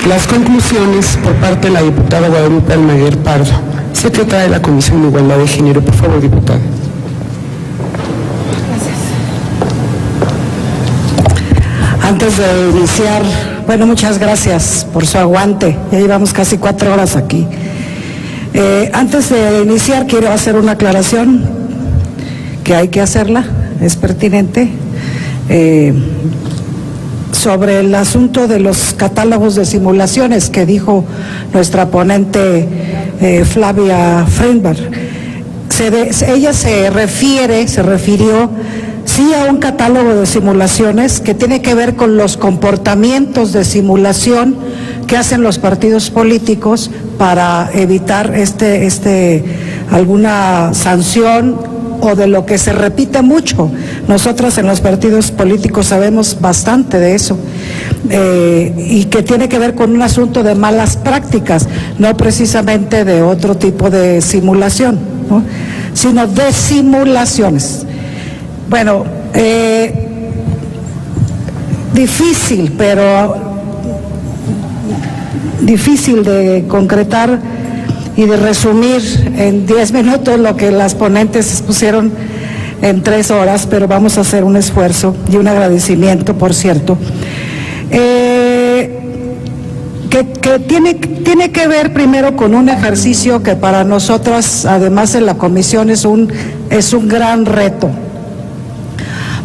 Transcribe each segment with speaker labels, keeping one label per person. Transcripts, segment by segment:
Speaker 1: Las conclusiones por parte de la diputada Guadalupe Almaguer Pardo, secretaria de la Comisión de Igualdad de Género. Por favor, diputada.
Speaker 2: Antes de iniciar, muchas gracias por su aguante. Ya llevamos casi 4 horas aquí. Antes de iniciar, quiero hacer una aclaración, que hay que hacerla, es pertinente, sobre el asunto de los catálogos de simulaciones que dijo nuestra ponente Flavia Freiberg. Ella se refirió sí a un catálogo de simulaciones que tiene que ver con los comportamientos de simulación que hacen los partidos políticos para evitar alguna sanción o de lo que se repite mucho. Nosotras en los partidos políticos sabemos bastante de eso, y que tiene que ver con un asunto de malas prácticas, no precisamente de otro tipo de simulación, ¿no?, sino de simulaciones. Difícil, pero difícil de concretar y de resumir en 10 minutos lo que las ponentes expusieron en 3 horas, pero vamos a hacer un esfuerzo y un agradecimiento, por cierto, que tiene que ver primero con un ejercicio que para nosotras, además en la comisión, es un gran reto,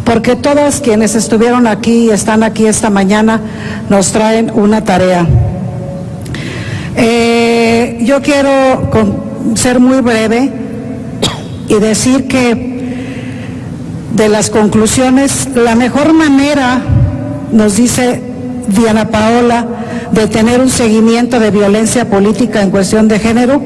Speaker 2: porque todas quienes estuvieron aquí y están aquí esta mañana nos traen una tarea. Yo quiero ser muy breve y decir que de las conclusiones, la mejor manera, nos dice Diana Paola, de tener un seguimiento de violencia política en cuestión de género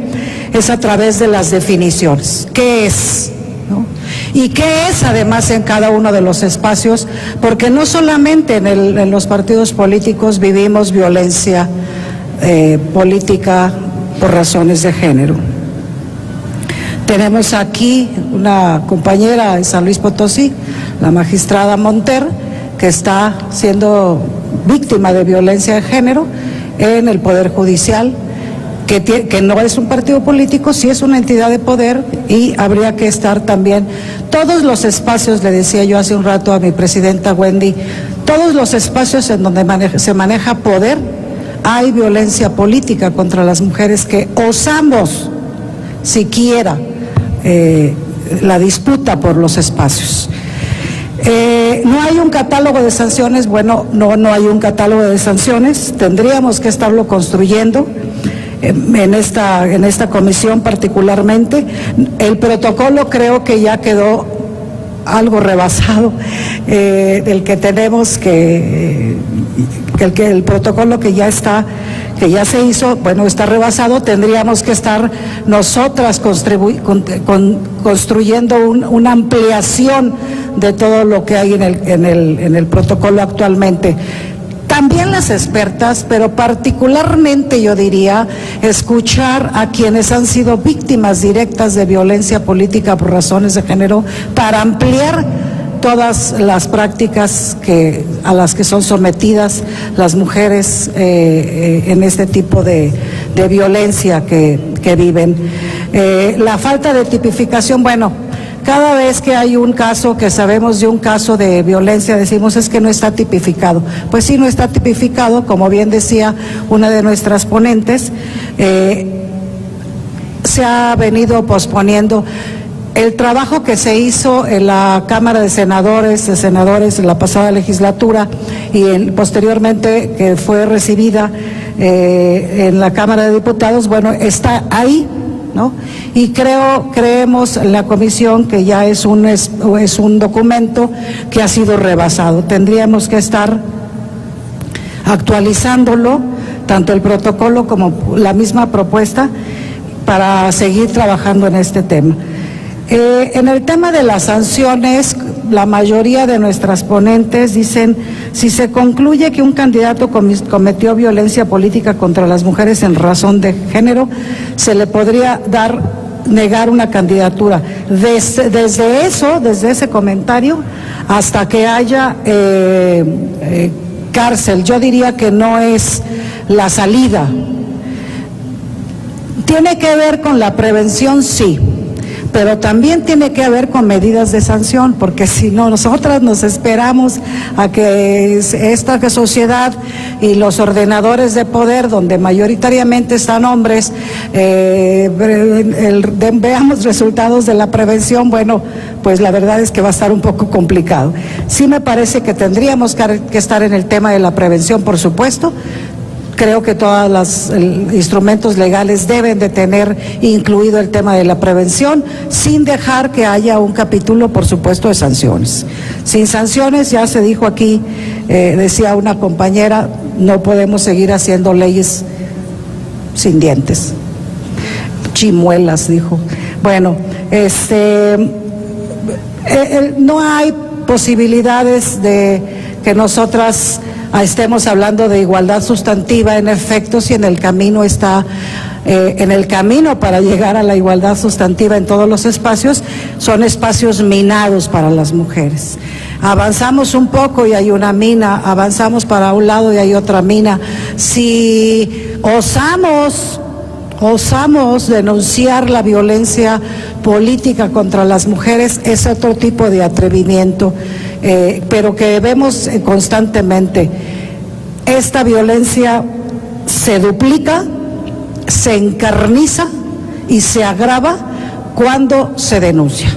Speaker 2: es a través de las definiciones. ¿Qué es?, ¿no? Y qué es además en cada uno de los espacios, porque no solamente en los partidos políticos vivimos violencia política por razones de género. Tenemos aquí una compañera de San Luis Potosí, la magistrada Monter, que está siendo víctima de violencia de género en el Poder Judicial, que no es un partido político, sí es una entidad de poder, y habría que estar también todos los espacios, le decía yo hace un rato a mi presidenta Wendy, todos los espacios en donde se maneja poder, hay violencia política contra las mujeres que osamos siquiera la disputa por los espacios. No hay un catálogo de sanciones. No hay un catálogo de sanciones, tendríamos que estarlo construyendo en esta comisión particularmente. El protocolo creo que ya quedó algo rebasado, del que tenemos el protocolo que ya se hizo, está rebasado. Tendríamos que estar nosotras construyendo una ampliación de todo lo que hay en el protocolo actualmente. También las expertas, pero particularmente yo diría, escuchar a quienes han sido víctimas directas de violencia política por razones de género, para ampliar todas las prácticas a las que son sometidas las mujeres en este tipo de violencia que viven. La falta de tipificación, cada vez que hay un caso, que sabemos de un caso de violencia, decimos es que no está tipificado. Pues sí, no está tipificado, como bien decía una de nuestras ponentes, se ha venido posponiendo. El trabajo que se hizo en la Cámara de Senadores en la pasada legislatura y posteriormente que fue recibida en la Cámara de Diputados, está ahí, ¿no? Y creemos en la comisión que ya es un documento que ha sido rebasado. Tendríamos que estar actualizándolo, tanto el protocolo como la misma propuesta, para seguir trabajando en este tema. En el tema de las sanciones, la mayoría de nuestras ponentes dicen, si se concluye que un candidato cometió violencia política contra las mujeres en razón de género, se le podría negar una candidatura. Desde ese comentario hasta que haya cárcel. Yo diría que no es la salida. Tiene que ver con la prevención, sí, pero también tiene que ver con medidas de sanción, porque si no, nosotras nos esperamos a que esta sociedad y los ordenadores de poder, donde mayoritariamente están hombres, veamos resultados de la prevención. Bueno, pues la verdad es que va a estar un poco complicado. Sí me parece que tendríamos que estar en el tema de la prevención, por supuesto. Creo que todos los instrumentos legales deben de tener incluido el tema de la prevención, sin dejar que haya un capítulo, por supuesto, de sanciones. Sin sanciones, ya se dijo aquí, decía una compañera, no podemos seguir haciendo leyes sin dientes. Chimuelas, dijo. Bueno, no hay posibilidades de que nosotras estemos hablando de igualdad sustantiva, en efecto, si en el camino está, en el camino para llegar a la igualdad sustantiva en todos los espacios, son espacios minados para las mujeres. Avanzamos un poco y hay una mina, avanzamos para un lado y hay otra mina. Si osamos denunciar la violencia política contra las mujeres, es otro tipo de atrevimiento, pero que vemos constantemente. Esta violencia se duplica, se encarniza y se agrava cuando se denuncia.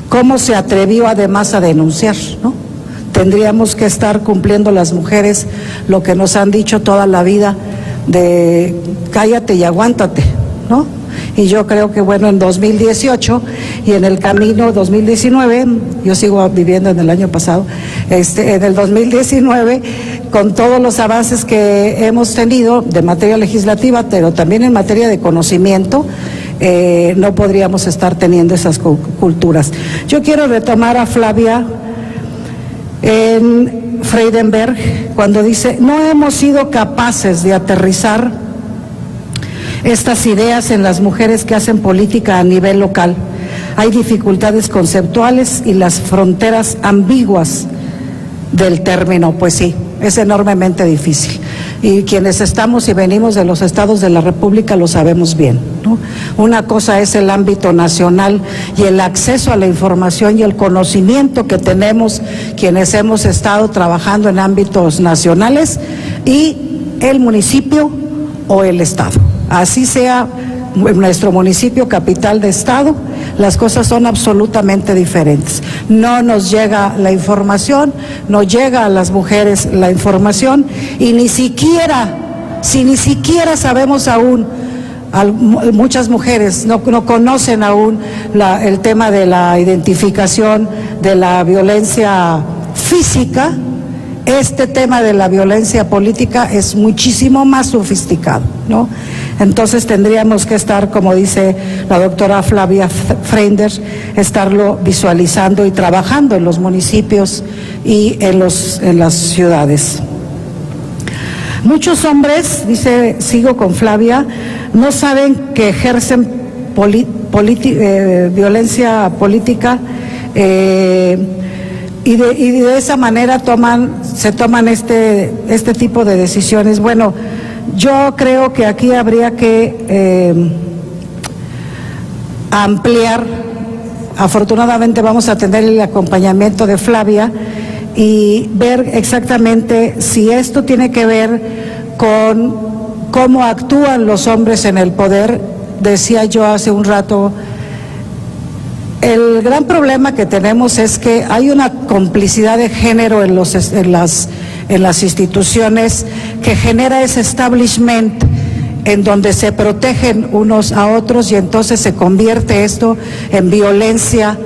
Speaker 2: ¿Cómo se atrevió además a denunciar, no? Tendríamos que estar cumpliendo las mujeres lo que nos han dicho toda la vida, de cállate y aguántate, ¿no? Y yo creo que, bueno, en 2018 y en el camino 2019, yo sigo viviendo en el año pasado, en el 2019, con todos los avances que hemos tenido de materia legislativa, pero también en materia de conocimiento, no podríamos estar teniendo esas culturas. Yo quiero retomar a Flavia en Freidenberg, cuando dice, no hemos sido capaces de aterrizar estas ideas en las mujeres que hacen política a nivel local. Hay dificultades conceptuales y las fronteras ambiguas del término. Pues sí, es enormemente difícil. Y quienes estamos y venimos de los estados de la República lo sabemos bien, ¿no? Una cosa es el ámbito nacional y el acceso a la información y el conocimiento que tenemos quienes hemos estado trabajando en ámbitos nacionales, y el municipio o el estado. Así sea nuestro municipio capital de estado, las cosas son absolutamente diferentes. No nos llega la información, no llega a las mujeres la información, y si ni siquiera sabemos aún, muchas mujeres no conocen aún el tema de la identificación de la violencia física. Este tema de la violencia política es muchísimo más sofisticado, ¿no? Entonces tendríamos que estar, como dice la doctora Flavia Freinders, estarlo visualizando y trabajando en los municipios y en las ciudades. Muchos hombres, dice, sigo con Flavia, no saben que ejercen violencia política, y de esa manera se toman este tipo de decisiones. Bueno, yo creo que aquí habría que ampliar. Afortunadamente vamos a tener el acompañamiento de Flavia y ver exactamente si esto tiene que ver con cómo actúan los hombres en el poder. Decía yo hace un rato, el gran problema que tenemos es que hay una complicidad de género en las instituciones que genera ese establishment en donde se protegen unos a otros, y entonces se convierte esto en violencia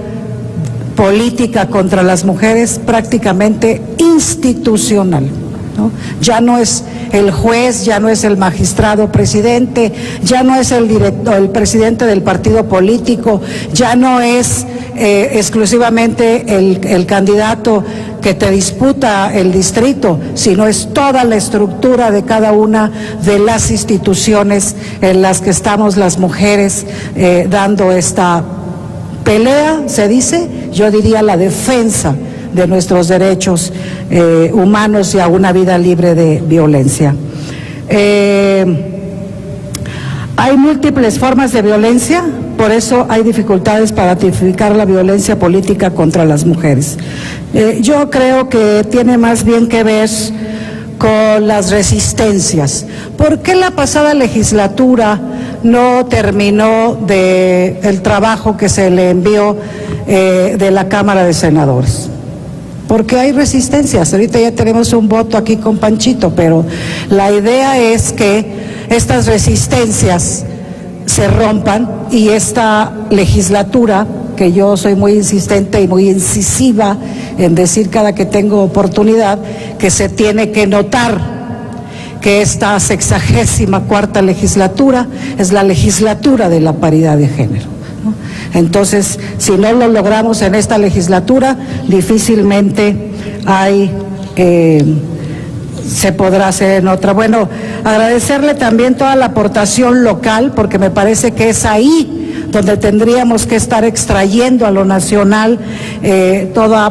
Speaker 2: política contra las mujeres prácticamente institucional, ¿no? Ya no es el juez, ya no es el magistrado presidente, ya no es el presidente del partido político, ya no es exclusivamente el candidato que te disputa el distrito, sino es toda la estructura de cada una de las instituciones en las que estamos las mujeres dando esta pelea, se dice, yo diría la defensa de nuestros derechos humanos y a una vida libre de violencia. Hay múltiples formas de violencia, por eso hay dificultades para tipificar la violencia política contra las mujeres. Yo creo que tiene más bien que ver con las resistencias. ¿Por qué la pasada legislatura no terminó el trabajo que se le envió de la Cámara de Senadores? Porque hay resistencias. Ahorita ya tenemos un voto aquí con Panchito, pero la idea es que estas resistencias se rompan y esta legislatura, que yo soy muy insistente y muy incisiva en decir cada que tengo oportunidad, que se tiene que notar que esta 64ª legislatura es la legislatura de la paridad de género, ¿no? Entonces, si no lo logramos en esta legislatura, difícilmente se podrá hacer en otra. Bueno, agradecerle también toda la aportación local, porque me parece que es ahí donde tendríamos que estar extrayendo a lo nacional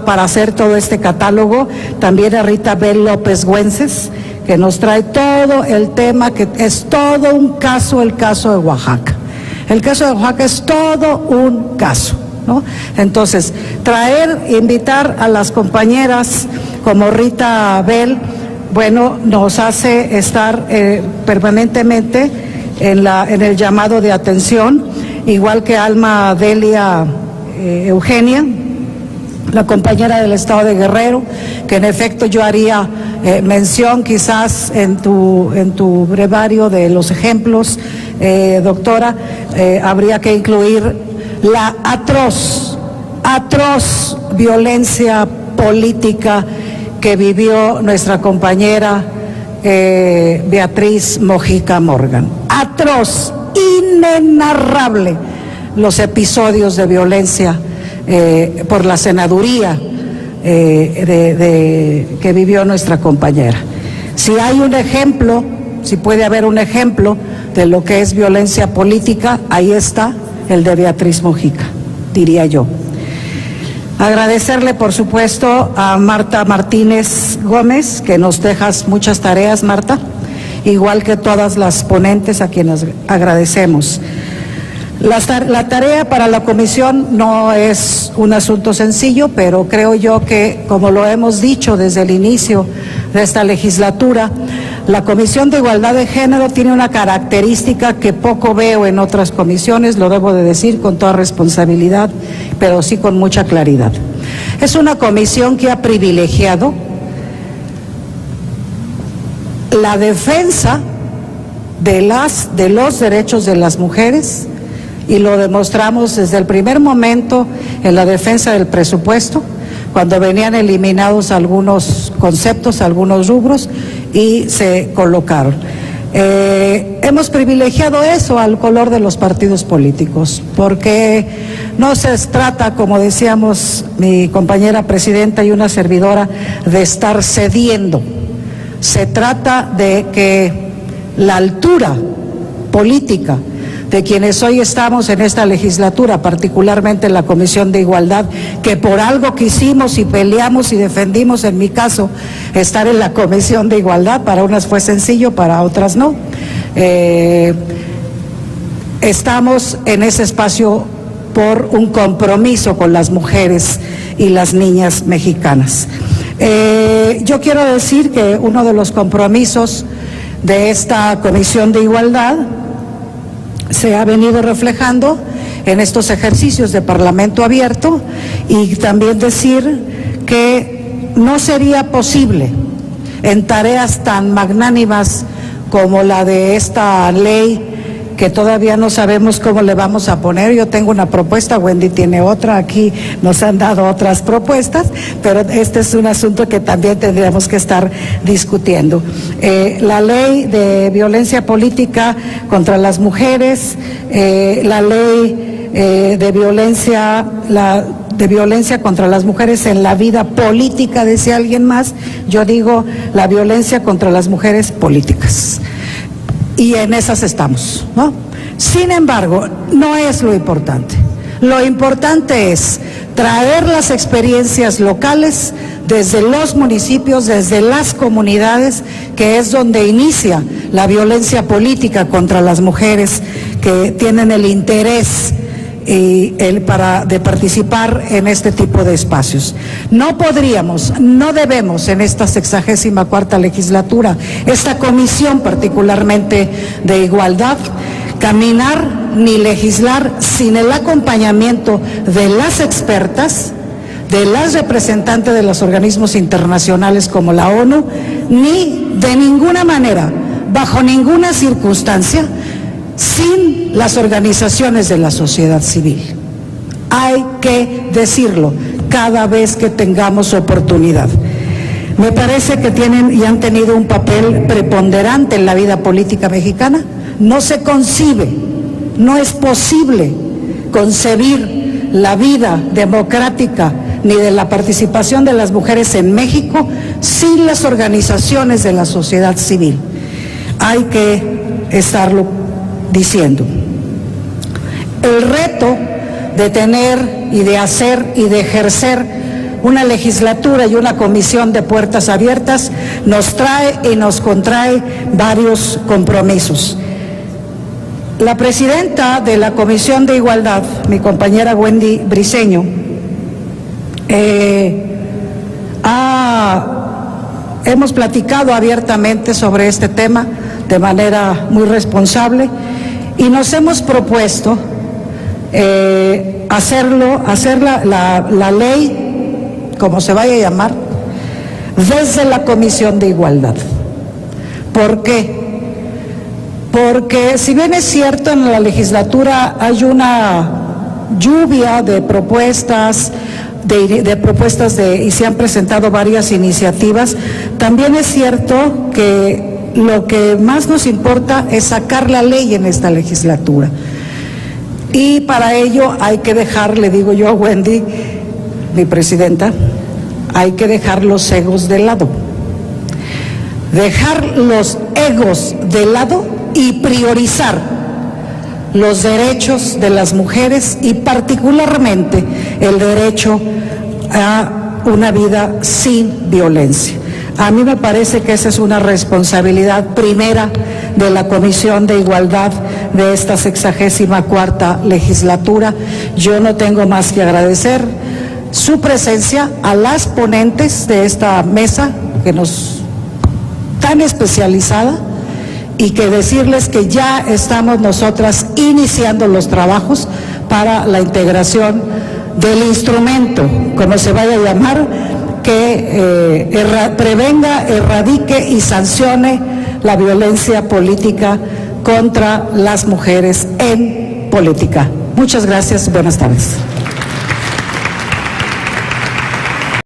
Speaker 2: para hacer todo este catálogo. También a Rita Bel López Güences, que nos trae todo el tema, que es todo un caso, el caso de Oaxaca. El caso de Oaxaca es todo un caso, ¿no? Entonces, invitar a las compañeras como Rita Bel, bueno, nos hace estar permanentemente en el llamado de atención, igual que Alma Delia Eugenia, la compañera del Estado de Guerrero, que en efecto yo haría mención quizás en tu brevario de los ejemplos, doctora, habría que incluir la atroz violencia política que vivió nuestra compañera Beatriz Mojica Morgan. Atroz, inenarrable los episodios de violencia por la senaduría que vivió nuestra compañera. Si hay un ejemplo, si puede haber un ejemplo de lo que es violencia política, ahí está el de Beatriz Mojica, diría yo. Agradecerle, por supuesto, a Marta Martínez Gómez, que nos dejas muchas tareas, Marta, igual que todas las ponentes a quienes agradecemos. La tarea para la comisión no es un asunto sencillo, pero creo yo que, como lo hemos dicho desde el inicio de esta legislatura, la Comisión de Igualdad de Género tiene una característica que poco veo en otras comisiones, lo debo de decir con toda responsabilidad, pero sí con mucha claridad. Es una comisión que ha privilegiado la defensa de los derechos de las mujeres, y lo demostramos desde el primer momento en la defensa del presupuesto, cuando venían eliminados algunos conceptos, algunos rubros, y se colocaron. Hemos privilegiado eso al color de los partidos políticos, porque no se trata, como decíamos mi compañera presidenta y una servidora, de estar cediendo. Se trata de que la altura política de quienes hoy estamos en esta legislatura, particularmente en la Comisión de Igualdad, que por algo quisimos y peleamos y defendimos, en mi caso, estar en la Comisión de Igualdad, para unas fue sencillo, para otras no. Estamos en ese espacio por un compromiso con las mujeres y las niñas mexicanas. Yo quiero decir que uno de los compromisos de esta Comisión de Igualdad se ha venido reflejando en estos ejercicios de Parlamento abierto, y también decir que no sería posible en tareas tan magnánimas como la de esta ley, que todavía no sabemos cómo le vamos a poner. Yo tengo una propuesta, Wendy tiene otra, aquí nos han dado otras propuestas, pero este es un asunto que también tendríamos que estar discutiendo. La ley de violencia política contra las mujeres, la ley de violencia contra las mujeres en la vida política, decía alguien más, yo digo la violencia contra las mujeres políticas. Y en esas estamos, ¿no? Sin embargo, no es lo importante. Lo importante es traer las experiencias locales desde los municipios, desde las comunidades, que es donde inicia la violencia política contra las mujeres que tienen el interés de participar en este tipo de espacios. No podríamos, no debemos en esta 64ª legislatura, esta comisión particularmente de igualdad, caminar ni legislar sin el acompañamiento de las expertas, de las representantes de los organismos internacionales como la ONU, ni de ninguna manera, bajo ninguna circunstancia, sin las organizaciones de la sociedad civil. Hay que decirlo cada vez que tengamos oportunidad. Me parece que tienen y han tenido un papel preponderante en la vida política mexicana. No se concibe, no es posible concebir la vida democrática ni de la participación de las mujeres en México sin las organizaciones de la sociedad civil. Hay que estarlo diciendo. El reto de tener y de hacer y de ejercer una legislatura y una comisión de puertas abiertas nos trae y nos contrae varios compromisos. La presidenta de la Comisión de Igualdad, mi compañera Wendy Briceño, hemos platicado abiertamente sobre este tema de manera muy responsable y nos hemos propuesto hacer la ley, como se vaya a llamar, desde la Comisión de Igualdad. ¿Por qué? Porque si bien es cierto en la legislatura hay una lluvia de propuestas, y se han presentado varias iniciativas, también es cierto que lo que más nos importa es sacar la ley en esta legislatura. Y para ello hay que dejar, le digo yo a Wendy, mi presidenta, hay que dejar los egos de lado. Dejar los egos de lado y priorizar los derechos de las mujeres y particularmente el derecho a una vida sin violencia. A mí me parece que esa es una responsabilidad primera de la Comisión de Igualdad de esta 64ª legislatura. Yo no tengo más que agradecer su presencia a las ponentes de esta mesa tan especializada, y que decirles que ya estamos nosotras iniciando los trabajos para la integración del instrumento, como se vaya a llamar, que prevenga, erradique y sancione la violencia política contra las mujeres en política. Muchas gracias, buenas tardes.